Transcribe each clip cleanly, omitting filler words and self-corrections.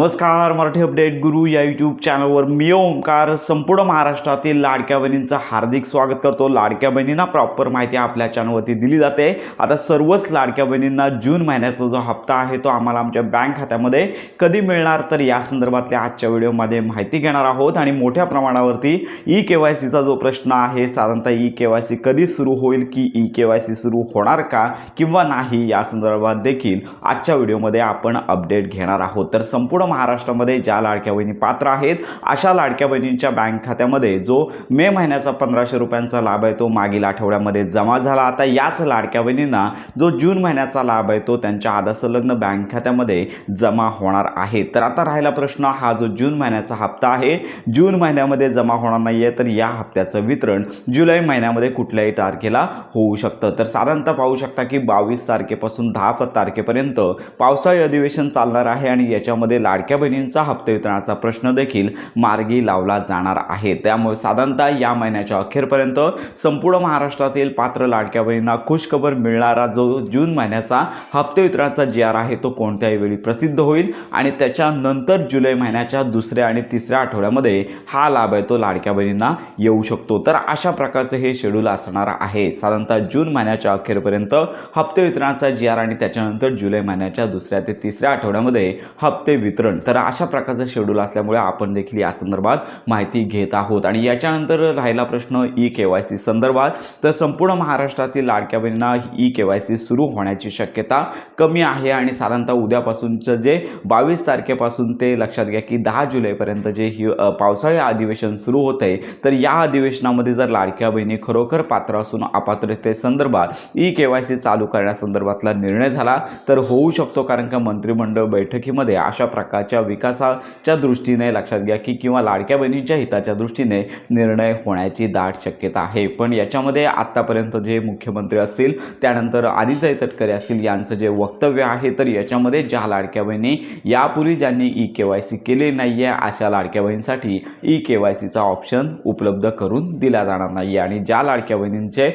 नमस्कार, मराठी अपडेट गुरु या यूट्यूब चॅनलवर मी ओंकार संपूर्ण महाराष्ट्रातील लाडक्या बहिणींचं हार्दिक स्वागत करतो। लाडक्या बहिणींना प्रॉपर माहिती आपल्या चॅनलवरती दिली जाते। आता सर्वच लाडक्या बहिणींना जून महिन्याचा जो हप्ता आहे तो आम्हाला आमच्या बँक खात्यामध्ये कधी मिळणार, तर या संदर्भातल्या आजच्या व्हिडिओमध्ये माहिती घेणार आहोत। आणि मोठ्या प्रमाणावरती ई-केवायसीचा जो प्रश्न आहे, साधारणतः ई-केवायसी कधी सुरू होईल, की ई-केवायसी सुरू होणार का किंवा नाही, या संदर्भात देखील आजच्या व्हिडिओमध्ये आपण अपडेट घेणार आहोत। तर संपूर्ण महाराष्ट्रामध्ये ज्या लाडक्या बहिणी पात्र आहेत अशा लाडक्या बहिणींच्या बँक खात्यामध्ये जो मे महिन्याचा 1500 रुपयांचा लाभ आहे तो मागील आठवड्यामध्ये जमा झाला। आता याच लाडक्या बहिणींना जो जून महिन्याचा लाभ आहे तो त्यांच्या आधार संलग्न बँक खात्यामध्ये जमा होणार आहे। तर आता राहिला प्रश्न, हा जो जून महिन्याचा हप्ता आहे जून महिन्यामध्ये जमा होणार नाहीये, तर या हप्त्याचं वितरण जुलै महिन्यामध्ये कुठल्याही तारखेला होऊ शकतं। तर साधारणतः पाहू शकता की 22 तारखेपासून 10 तारखेपर्यंत पावसाळी अधिवेशन चालणार आहे आणि याच्यामध्ये लाडक्या बहिणींचा हप्ते वितरणाचा प्रश्न देखील मार्गी लावला जाणार आहे। त्यामुळे साधारणतः या महिन्याच्या अखेरपर्यंत संपूर्ण महाराष्ट्रातील पात्र लाडक्या बहिणींना खुशखबर मिळणारा जो जून महिन्याचा हप्ते वितरणाचा जी.आर. आहे तो कोणत्याही वेळी प्रसिद्ध होईल आणि त्याच्यानंतर जुलै महिन्याच्या दुसऱ्या आणि तिसऱ्या आठवड्यामध्ये हा लाभ आहे तो लाडक्या बहिणींना येऊ शकतो। तर अशा प्रकारचे हे शेड्यूल असणार आहे। साधारणतः जून महिन्याच्या अखेरपर्यंत हप्ते वितरणाचा जी.आर. आणि त्याच्यानंतर जुलै महिन्याच्या दुसऱ्या ते तिसऱ्या आठवड्यामध्ये हप्ते वितरण। तर अशा प्रकारचं शेड्यूल असल्यामुळे आपण देखील या संदर्भात माहिती घेत आहोत। आणि याच्यानंतर राहिला प्रश्न ई-केवायसी संदर्भात, तर संपूर्ण महाराष्ट्रातील लाडक्या बहिणींना ई-केवायसी सुरू होण्याची शक्यता कमी आहे। आणि साधारणतः उद्यापासूनचं जे 22 तारखेपासून ते लक्षात घ्या की 10 जुलैपर्यंत जे पावसाळी अधिवेशन सुरू होते, तर या अधिवेशनामध्ये जर लाडक्या बहिणी खरोखर पात्र असून अपात्रतेसंदर्भात ई-केवायसी चालू करण्यासंदर्भातला निर्णय झाला तर होऊ शकतो, कारण का मंत्रिमंडळ बैठकीमध्ये अशा प्रकारच्या विकासाच्या दृष्टीने लक्षात घ्या की किंवा लाडक्या बहिणींच्या हिताच्या दृष्टीने निर्णय होण्याची दाट शक्यता आहे। पण याच्यामध्ये आत्तापर्यंत जे मुख्यमंत्री असतील, त्यानंतर आदित्य तटकरे असतील, यांचं जे वक्तव्य आहे, तर याच्यामध्ये ज्या लाडक्या बहिणी यापूर्वी ज्यांनी ई-केवायसी केले नाही आहे अशा लाडक्या बहिणींसाठी ई-केवायसीचा ऑप्शन उपलब्ध करून दिला जाणार नाही आहे। आणि ज्या लाडक्या बहिणींचे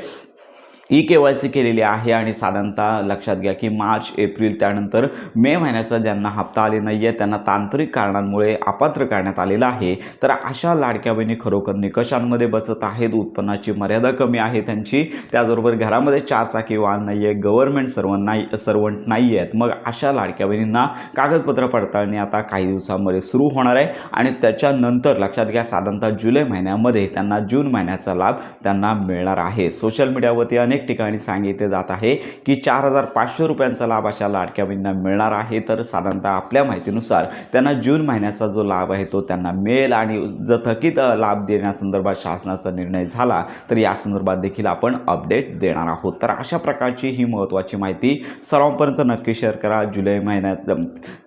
ई-केवायसी केलेली आहे आणि साधारणतः लक्षात घ्या की मार्च, एप्रिल त्यानंतर मे महिन्याचा ज्यांना हप्ता आले नाही आहे त्यांना तांत्रिक कारणांमुळे अपात्र करण्यात आलेलं आहे, तर अशा लाडक्या बहिणी खरोखर निकषांमध्ये बसत आहेत। उत्पन्नाची मर्यादा कमी आहे त्यांची, त्याचबरोबर घरामध्ये 4 चाकी वाहन नाही आहे, गव्हर्नमेंट सर्वंट नाही आहेत, मग अशा लाडक्या बहिणींना कागदपत्र पडताळणी आता काही दिवसांमध्ये सुरू होणार आहे। आणि त्याच्यानंतर लक्षात घ्या साधारणतः जुलै महिन्यामध्ये त्यांना जून महिन्याचा लाभ त्यांना मिळणार आहे। सोशल मीडियावरती अनेक ठिकाणी सांगितले जात आहे की 4500 रुपयांचा लाभ अशा लाडक्या बहिणींना मिळणार आहे। तर साधारणतः आपल्या माहितीनुसार त्यांना जून महिन्याचा जो लाभ आहे तो त्यांना मिळेल। आणि जर थकीत लाभ देण्यासंदर्भात शासनाचा निर्णय झाला तर या संदर्भात देखील आपण अपडेट देणार आहोत। तर अशा प्रकारची ही महत्त्वाची माहिती सर्वांपर्यंत नक्की शेअर करा। जुलै महिन्यात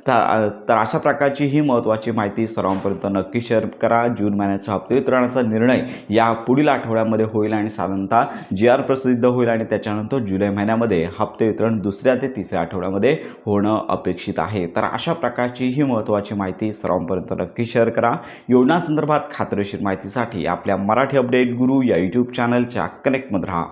तर अशा प्रकारची ही महत्त्वाची माहिती सर्वांपर्यंत नक्की शेअर करा। जून महिन्याचा हप्ते वितरणाचा निर्णय या पुढील आठवड्यामध्ये होईल आणि साधारणतः जी.आर. प्रसिद्ध होईल आणि त्याच्यानंतर जुलै महिन्यामध्ये हप्ते वितरण दुसऱ्या ते तिसऱ्या आठवड्यामध्ये होणं अपेक्षित आहे। तर अशा प्रकारची ही महत्त्वाची माहिती सर्वांपर्यंत नक्की शेअर करा। योजनासंदर्भात खात्रीशीर माहितीसाठी आपल्या मराठी अपडेट गुरु या यूट्यूब चॅनलच्या कनेक्टमध्ये राहा।